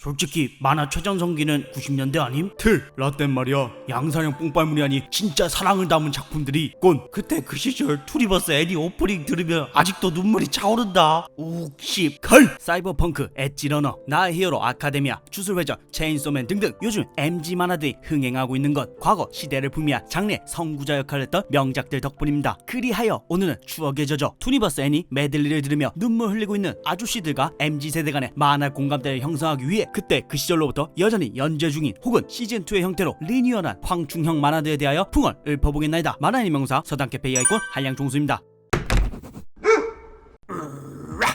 솔직히 만화 최전성기는 90년대 아님? 라땐 말이야 양산형 뽕빨무늬 아니 진짜 사랑을 담은 작품들이 있건. 그때 그 시절 투니버스 애니 오프닝 들으면 아직도 눈물이 차오른다. 욱십 걸. 사이버펑크, 엣지러너, 나의 히어로 아카데미아, 주술회전, 체인소맨 등등 요즘 MG 만화들이 흥행하고 있는 것, 과거 시대를 풍미한 장르의 선구자 역할을 했던 명작들 덕분입니다. 그리하여 오늘은 추억에 젖어 투니버스 애니 메들리를 들으며 눈물 흘리고 있는 아저씨들과 MG세대 간의 만화 공감대를 형성하기 위해 그때 그 시절로부터 여전히 연재 중인 혹은 시즌2의 형태로 리뉴얼한 황충형 만화들에 대하여 풍을 읊어보겠나이다. 만화의 명사 서당캐페 이아이콘 한량종수입니다.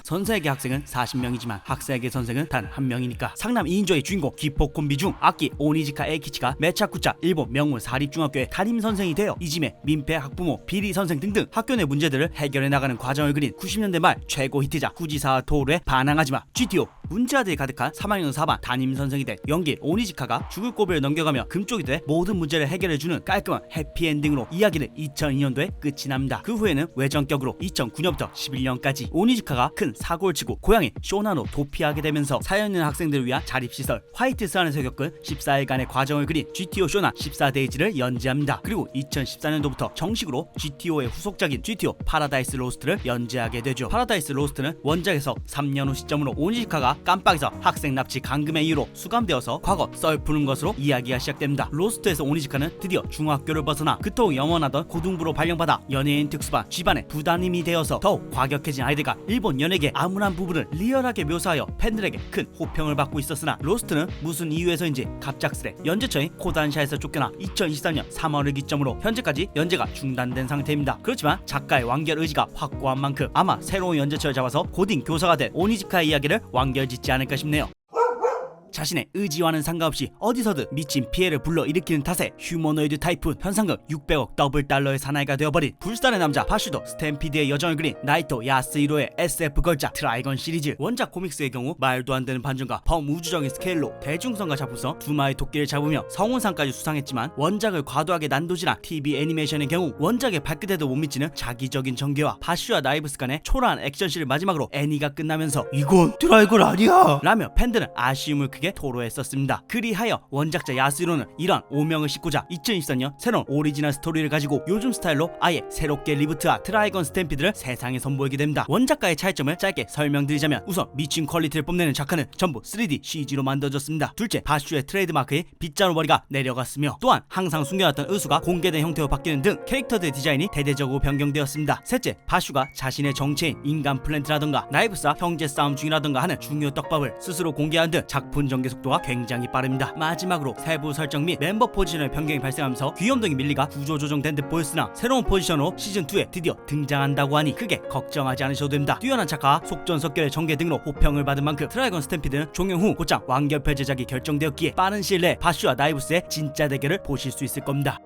선생에게 학생은 40명이지만 학생에게 선생은 단 한 명이니까 상남 2인조의 주인공 기포 콤비 중 악기 오니지카 에이키치가 메차쿠차 일본 명문 사립중학교의 담임 선생이 되어 이짐에 민폐 학부모 비리 선생 등등 학교 내 문제들을 해결해 나가는 과정을 그린 90년대 말 최고 히트작 후지사 토르의 반항하지마 GTO. 문제아들이 가득한 3학년 4반 담임 선생이 된 연기 오니지카가 죽을 고비를 넘겨가며 금쪽이 돼 모든 문제를 해결해주는 깔끔한 해피엔딩으로 이야기를 2002년도에 끝이 납니다. 그 후에는 외전격으로 2009년부터 11년까지 오니지카가 큰 사고를 치고 고향인 쇼나로 도피하게 되면서 사연 있는 학생들을 위한 자립시설 화이트스안에서 겪은 14일간의 과정을 그린 GTO 쇼나 14데이즈를 연재합니다. 그리고 2014년도부터 정식으로 GTO의 후속작인 GTO 파라다이스 로스트를 연재하게 되죠. 파라다이스 로스트는 원작에서 3년 후 시점으로 오니지카가 깜빡에서 학생 납치 감금의 이유로 수감되어서 과거 썰 푸는 것으로 이야기가 시작됩니다. 로스트에서 오니지카는 드디어 중학교를 벗어나 그토록 염원하던 고등부로 발령받아 연예인 특수반 G반의 부담임이 되어서 더욱 과격해진 아이들과 일본 연예계의 암울한 부분을 리얼하게 묘사하여 팬들에게 큰 호평을 받고 있었으나 로스트는 무슨 이유에서인지 갑작스레 연재처인 코단샤에서 쫓겨나 2023년 3월을 기점으로 현재까지 연재가 중단된 상태입니다. 그렇지만 작가의 완결 의지가 확고한 만큼 아마 새로운 연재처를 잡아서 고딩 교사가 된 오니지카의 이야기를 완결짓지 않을까 싶네요. 자신의 의지와는 상관없이 어디서든 미친 피해를 불러일으키는 탓에 휴머노이드 타이푼 현상금 600억 더블 달러의 사나이가 되어버린 불살의 남자 바슈도 스탬피드의 여정을 그린 나이토 야스히로의 SF 걸작 트라이건 시리즈. 원작 코믹스의 경우 말도 안 되는 반전과 범우주적인 스케일로 대중성과 작품성 두 마리 토끼를 잡으며 성운상까지 수상했지만 원작을 과도하게 난도질한 TV 애니메이션의 경우 원작의 발끝에도 못 미치는 자기적인 전개와 바슈와 나이브스 간의 초라한 액션씬을 마지막으로 애니가 끝나면서 이건 트라이건 아니야 라며 팬들은 아쉬움을 크게 토로했었습니다. 그리하여 원작자 야스히로는 이러한 오명을 싣고자 2024년 새로운 오리지널 스토리를 가지고 요즘 스타일로 아예 새롭게 리부트한 트라이건 스탬피드를 세상에 선보이게 됩니다. 원작과의 차이점을 짧게 설명드리자면 우선 미친 퀄리티를 뽐내는 작화는 전부 3D CG로 만들어졌습니다. 둘째, 바슈의 트레이드마크의 빗자루 머리가 내려갔으며 또한 항상 숨겨놨던 의수가 공개된 형태로 바뀌는 등 캐릭터들의 디자인이 대대적으로 변경되었습니다. 셋째, 바슈가 자신의 정체인 인간 플랜트라던가 나이브스와 형제 싸움 중이라던가 하는 중요 떡밥을 스스로 공개한 등 작품 전개 속도가 굉장히 빠릅니다. 마지막으로 세부 설정 및 멤버 포지션의 변경이 발생하면서 귀염둥이 밀리가 구조 조정된 듯 보였으나 새로운 포지션으로 시즌2에 드디어 등장한다고 하니 크게 걱정하지 않으셔도 됩니다. 뛰어난 작화와 속전속결의 전개 등으로 호평을 받은 만큼 트라이건 스탬피드는 종영 후 곧장 완결편 제작이 결정되었기에 빠른 시일 내에 바슈와 나이브스의 진짜 대결을 보실 수 있을 겁니다.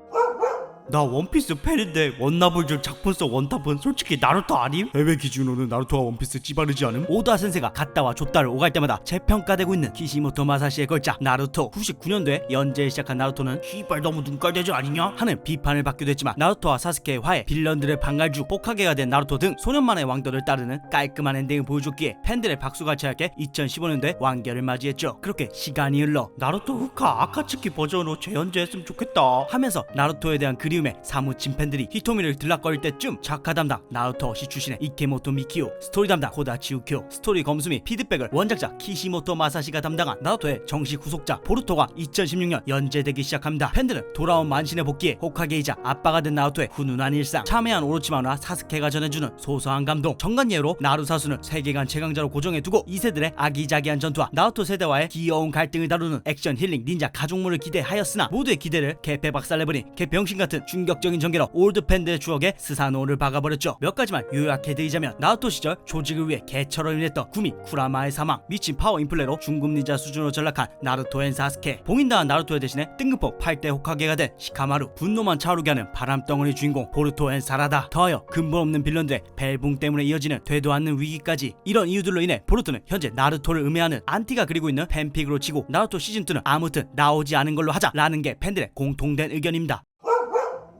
나 원피스 팬인데 원나블 작품성 원탑은 솔직히 나루토 아님? 해외 기준으로는 나루토와 원피스 찌바르지 않음? 오다 센세가 갔다와 줬다를 오갈 때마다 재평가되고 있는 키시모토 마사시의 걸작 나루토. 99년도에 연재를 시작한 나루토는 씨발 너무 눈깔대죠 아니냐? 하는 비판을 받기도 했지만 나루토와 사스케의 화해, 빌런들의 방갈주, 호카게가 된 나루토 등 소년만의 왕도를 따르는 깔끔한 엔딩을 보여줬기에 팬들의 박수갈채 할게 2015년도에 완결을 맞이했죠. 그렇게 시간이 흘러 나루토 후카 아카츠키 버전으로 재연재했으면 좋겠다 하면서 나루토에 대한 그리움에 사무친 팬들이 히토미를 들락거릴 때쯤 작화 담당 나루토 어시 출신의 이케모토 미키오, 스토리 담당 코다치 우키오, 스토리 검수 및 피드백을 원작자 키시모토 마사시가 담당한 나루토의 정식 후속작 보루토가 2016년 연재되기 시작합니다. 팬들은 돌아온 만신의 복귀에 호카게이자 아빠가 된 나루토의 훈훈한 일상, 참회한 오로치마와 사스케가 전해주는 소소한 감동, 정관 예우로 나루사수는 세계관 최강자로 고정해두고 2세들의 아기자기한 전투와 나루토 세대와의 귀여운 갈등을 다루는 액션 힐링 닌자 가족물을 기대하였으나 모두의 기대를 개패 박살내버린 개병신같은 충격적인 전개로 올드 팬들의 추억에 스사노를 박아버렸죠. 몇 가지만 요약해드리자면 나루토 시절 조직을 위해 개처럼 일했던 구미 쿠라마의 사망, 미친 파워 인플레로 중급 닌자 수준으로 전락한 나루토 앤 사스케, 봉인당한 나루토의 대신에 뜬금포 8대 호카게가 된 시카마루, 분노만 차오르게 하는 바람덩어리 주인공 보루토 앤 사라다, 더하여 근본 없는 빌런들의 벨붕 때문에 이어지는 되도 않는 위기까지. 이런 이유들로 인해 보루토는 현재 나루토를 음해하는 안티가 그리고 있는 팬픽으로 치고 나루토 시즌2는 아무튼 나오지 않은 걸로 하자라는 게 팬들의 공통된 의견입니다.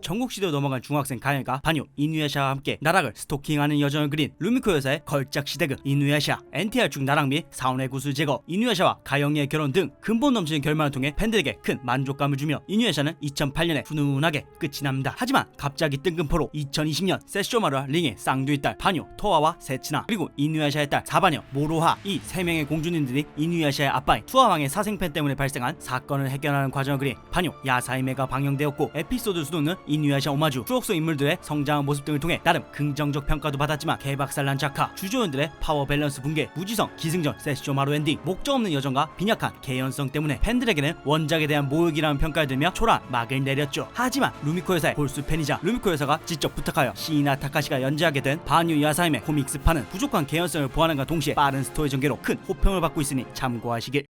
전국시대로 넘어간 중학생 가연과 반유 이누야샤와 함께 나락을 스토킹하는 여정을 그린 루미코 여사의 걸작 시대극 이누야샤, NTR 중 나락 및 사원의 구슬 제거, 이누야샤와 가영이의 결혼 등 근본 넘치는 결말을 통해 팬들에게 큰 만족감을 주며 이누야샤는 2008년에 훈훈하게 끝이 납니다. 하지만 갑자기 뜬금포로 2020년 세쇼마루와 링의 쌍두의 딸 반유 토아와 세츠나, 그리고 이누야샤의 딸 사바녀 모로하, 이 3명의 공주님들이 이누야샤의 아빠인 투아왕의 사생팬 때문에 발생한 사건을 해결하는 과정을 그린 반유 야사이메가 방영되었고, 에피소드 수도는 이누야샤 오마주, 추억 속 인물들의 성장한 모습 등을 통해 나름 긍정적 평가도 받았지만 개박살난 작화, 주조연들의 파워 밸런스 붕괴, 무지성, 기승전, 세쇼마루 엔딩, 목적 없는 여정과 빈약한 개연성 때문에 팬들에게는 원작에 대한 모욕이라는 평가를 들며 초라한 막을 내렸죠. 하지만 루미코 여사의 골수 팬이자 루미코 여사가 직접 부탁하여 시이나 타카시가 연재하게 된 반유 야사임의 코믹스판은 부족한 개연성을 보완함과 동시에 빠른 스토리 전개로 큰 호평을 받고 있으니 참고하시길.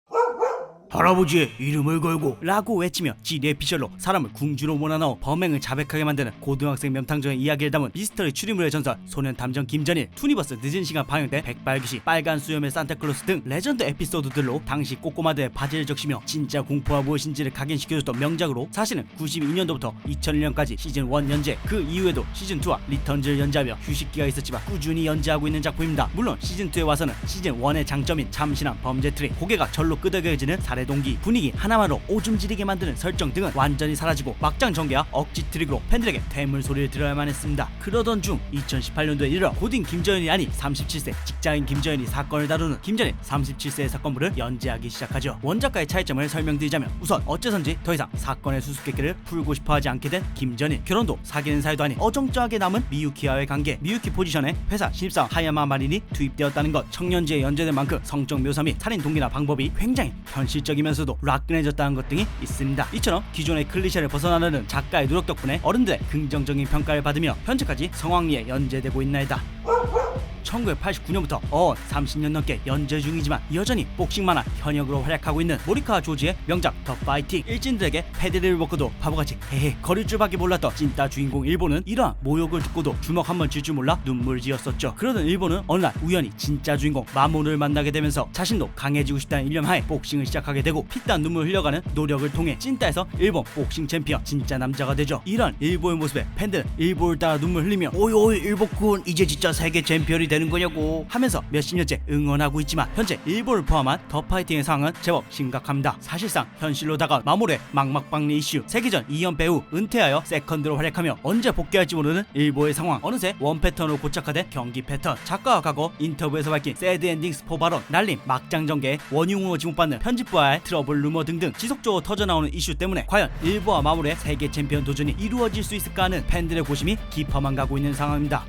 할아버지의 이름을 걸고 라고 외치며 지 뇌피셜로 사람을 궁지로 몰아넣어 범행을 자백하게 만드는 고등학생 명탐정의 이야기를 담은 미스터리 추리물의 전설 소년 탐정 김전일, 투니버스 늦은 시간 방영된 백발귀시, 빨간 수염의 산타클로스 등 레전드 에피소드들로 당시 꼬꼬마들의 바지를 적시며 진짜 공포가 무엇인지를 각인시켜줬던 명작으로, 사실은 92년도부터 2001년까지 시즌 1 연재, 그 이후에도 시즌 2와 리턴즈를 연재하며 휴식기가 있었지만 꾸준히 연재하고 있는 작품입니다. 물론 시즌 2에 와서는 시즌 1의 장점인 참신한 범죄 트리, 고개가 절로 끄덕여지는 살해 동기, 분위기 하나만으로 오줌 지리게 만드는 설정 등은 완전히 사라지고 막장 전개와 억지 트릭으로 팬들에게 퇴물 소리를 들어야만 했습니다. 그러던 중 2018년도에 이르러 고딩 김저연이 아닌 37세 직장인 김저연이 사건을 다루는 김저연 37세의 사건부를 연재하기 시작하죠. 원작과의 차이점을 설명드리자면, 우선 어째선지 더 이상 사건의 수수께끼를 풀고 싶어하지 않게 된 김전일, 결혼도 사귀는 사이도 아닌 어정쩡하게 남은 미유키와의 관계, 미유키 포지션에 회사 신입사원 하야마 마린이 투입되었다는 것, 청년지에 연재된 만큼 성적 묘사 및 살인 동기나 방법이 굉장히 현실적이면서도 락근해졌다는 것 등이 있습니다. 이처럼 기존의 클리셰를 벗어나려는 작가의 노력 덕분에 어른들의 긍정적인 평가를 받으며 현재까지 성황리에 연재되고 있나이다. 1989년부터 30년 넘게 연재 중이지만 여전히 복싱 만화 현역으로 활약하고 있는 모리카와 조지의 명작 더 파이팅, 일진들에게 패드를 먹고도 바보같이 헤헤 거릴 줄밖에 몰랐던 찐따 주인공 일본은 이러한 모욕을 듣고도 주먹 한번 질 줄 몰라 눈물 지었었죠. 그러던 일본은 어느 날 우연히 진짜 주인공 마모루를 만나게 되면서 자신도 강해지고 싶다는 일념하에 복싱을 시작하게 되고, 피땀 눈물 흘려가는 노력을 통해 찐따에서 일본 복싱 챔피언 진짜 남자가 되죠. 이런 일본의 모습에 팬들은 일본을 따라 눈물 흘리며 오이 일본군 이제 진짜 세계 챔피언이 되는 거냐고 하면서 몇십 년째 응원하고 있지만, 현재 일본을 포함한 더 파이팅의 상황은 제법 심각합니다. 사실상 현실로 다가온 마모루의 막막박리 이슈, 세계전 2연패 후 은퇴하여 세컨드로 활약하며 언제 복귀할지 모르는 일본의 상황, 어느새 원 패턴으로 고착화된 경기 패턴, 작가와 과거 인터뷰에서 밝힌 새드 엔딩 스포 발언, 날림 막장 전개에 원흉으로 지목받는 편집부와의 트러블 루머 등등 지속적으로 터져나오는 이슈 때문에 과연 일본과 마모루의 세계 챔피언 도전이 이루어질 수 있을까 하는 팬들의 고심이 깊어만 가고 있는 상황입니다.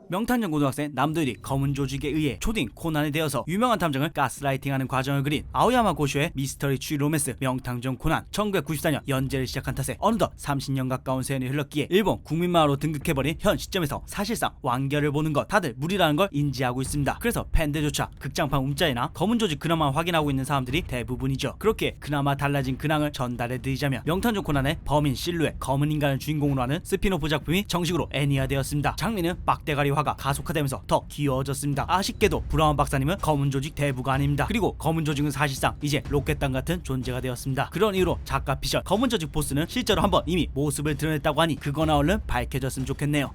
명탐정 고등학생 남도일이 검은 조직에 의해 초딩 코난이 되어서 유명한 탐정을 가스라이팅하는 과정을 그린 아오야마 고쇼의 미스터리 추리 로맨스 명탐정 코난, 1994년 연재를 시작한 탓에 어느덧 30년 가까운 세월이 흘렀기에 일본 국민만화로 등극해버린 현 시점에서 사실상 완결을 보는 것 다들 무리라는 걸 인지하고 있습니다. 그래서 팬들조차 극장판 움짤이나 검은 조직 근황만 확인하고 있는 사람들이 대부분이죠. 그렇게 그나마 달라진 근황을 전달해드리자면, 명탐정 코난의 범인 실루엣 검은 인간을 주인공으로 하는 스피노프 작품이 정식으로 애니화되었습니다. 장르는 빡대가리 화가 가속화되면서 더 귀여워졌습니다. 아쉽게도 브라운 박사님은 검은 조직 대부가 아닙니다. 그리고 검은 조직은 사실상 이제 로켓단 같은 존재가 되었습니다. 그런 이유로 작가 피셜 검은 조직 보스는 실제로 한번 이미 모습을 드러냈다고 하니 그거나 얼른 밝혀졌으면 좋겠네요.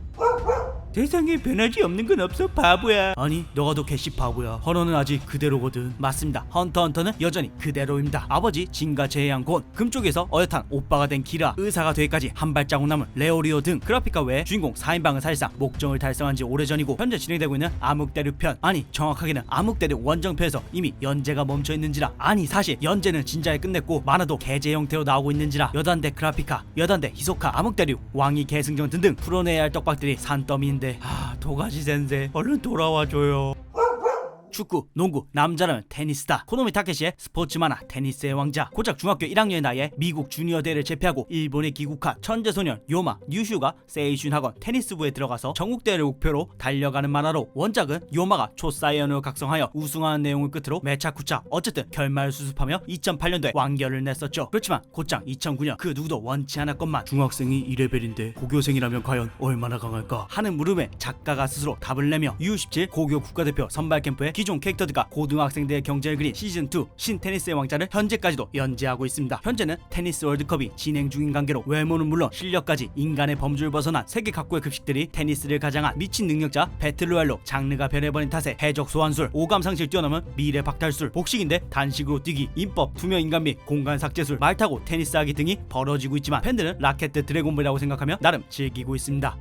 세상에 변하지 없는 건 없어 바보야. 아니 너가 더 개씨 바보야. 헌터는 아직 그대로거든. 맞습니다. 헌터는 여전히 그대로입니다. 아버지 진과 제해한 곤, 금쪽에서 어엿한 오빠가 된 기라, 의사가 되기까지 한 발자국 남은 레오리오 등 그래픽과 외에 주인공 4인방은 사실상 목적을 달성한 지 오래전이고, 현재 진행되고 있는 암흑대륙 편, 아니 정확하게는 암흑대륙 원정편에서 이미 연재가 멈춰있는지라, 아니 사실 연재는 진작에 끝냈고 만화도 개제 형태로 나오고 있는지라, 여단대 그래픽카, 여단대 히소카, 암흑대륙, 왕이 계승전 등등 풀어내야 할 떡밥들이 산더미인데, 도가지 센세 얼른 돌아와줘요. 축구, 농구, 남자라면 테니스다. 코노미 타케시의 스포츠 만화 테니스의 왕자, 고작 중학교 1학년의 나이에 미국 주니어 대회를 제패하고 일본에 귀국한 천재소년 요마 뉴슈가 세이슌 학원 테니스부에 들어가서 전국대회를 목표로 달려가는 만화로, 원작은 요마가 초사이언으로 각성하여 우승하는 내용을 끝으로 매차쿠차 어쨌든 결말을 수습하며 2008년도에 완결을 냈었죠. 그렇지만 곧장 2009년 그 누구도 원치 않았건만 중학생이 2레벨인데 고교생이라면 과연 얼마나 강할까 하는 물음에 작가가 스스로 답을 내며 U17 고교 국가대표 선발 캠프에 기존 기존 캐릭터들과 고등학생들의 경쟁을 그린 시즌2 신테니스의 왕자를 현재까지도 연재하고 있습니다. 현재는 테니스 월드컵이 진행 중인 관계로 외모는 물론 실력까지 인간의 범주를 벗어난 세계 각국의 급식들이 테니스를 가장한 미친 능력자 배틀로얄로 장르가 변해버린 탓에 해적 소환술, 오감상실 뛰어넘은 미래 박탈술, 복식인데 단식으로 뛰기, 인법, 투명 인간 및 공간 삭제술, 말 타고 테니스하기 등이 벌어지고 있지만 팬들은 라켓 드 드래곤볼이라고 생각하며 나름 즐기고 있습니다.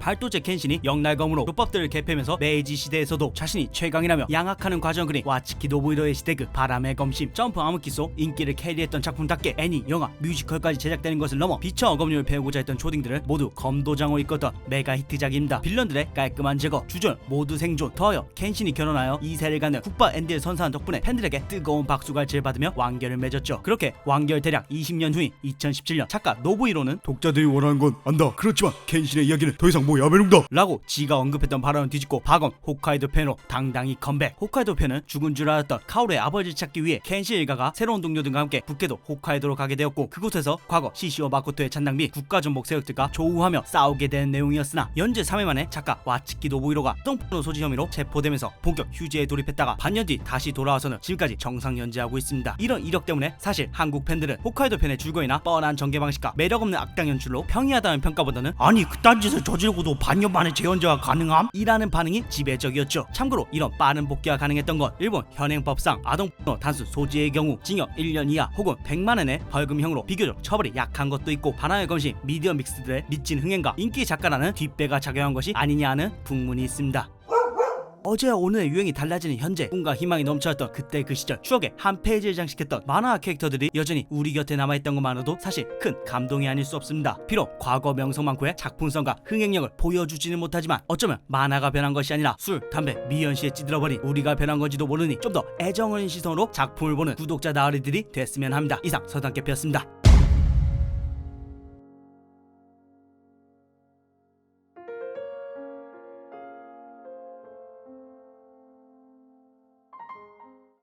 팔도제 켄신이 영날검으로 요법들을 개폐하면서 메이지 시대에서도 자신이 최강이라며 양악하는 과정을 그린 와츠키 노부히로의 시대그 바람의 검심, 점프 암흑기 속 인기를 캐리했던 작품답게 애니, 영화, 뮤지컬까지 제작되는 것을 넘어 비처 어검률을 배우고자 했던 초딩들을 모두 검도장으로 이끌었던 메가 히트작입니다. 빌런들의 깔끔한 제거, 주전 모두 생존, 더하여 켄신이 결혼하여 2세를 갖는 국바 엔디를 선사한 덕분에 팬들에게 뜨거운 박수갈채를 받으며 완결을 맺었죠. 그렇게 완결 대략 20년 후인 2017년 작가 노부히로는 독자들이 원하는 건 안다. 그렇지만 켄신의 이야기는 더 이상 야매롱다 라고 지가 언급했던 발언을 뒤집고 박원 홋카이도 편으로 당당히 컴백. 홋카이도 편은 죽은 줄 알았던 카오루의 아버지를 찾기 위해 켄신 일가가 새로운 동료들과 함께 북해도 홋카이도로 가게 되었고, 그곳에서 과거 시시오 마코토의 잔당 및 국가전복 세력들과 조우하며 싸우게 된 내용이었으나 연재 3회 만에 작가 와츠키 노부히로가 똥포노 소지 혐의로 체포되면서 본격 휴지에 돌입했다가 반년 뒤 다시 돌아와서는 지금까지 정상 연재하고 있습니다. 이런 이력 때문에 사실 한국 팬들은 홋카이도 편의 줄거리나 뻔한 전개 방식과 매력없는 악당 연출로 평이하다는 평가보다는 아니 그딴 짓을 저지르고도 반년 만에 재연재가 가능함? 이라는 반응이 지배적이었죠. 참고로 이런 빠른 복귀가 가능했던 건 일본 현행법상 아동포노 단순 소지의 경우 징역 1년 이하 혹은 100만원의 벌금형으로 비교적 처벌이 약한 것도 있고, 바람의 검심 미디어 믹스들의 미친 흥행과 인기 작가라는 뒷배가 작용한 것이 아니냐 하는 풍문이 있습니다. 어제와 오늘의 유행이 달라지는 현재, 꿈과 희망이 넘쳐났던 그때 그 시절 추억의 한 페이지를 장식했던 만화 캐릭터들이 여전히 우리 곁에 남아있던 것만으로도 사실 큰 감동이 아닐 수 없습니다. 비록 과거 명성만큼의 작품성과 흥행력을 보여주지는 못하지만 어쩌면 만화가 변한 것이 아니라 술, 담배, 미연시에 찌들어버린 우리가 변한 건지도 모르니 좀 더 애정 어린 시선으로 작품을 보는 구독자 나으리들이 됐으면 합니다. 이상 서당캐피였습니다.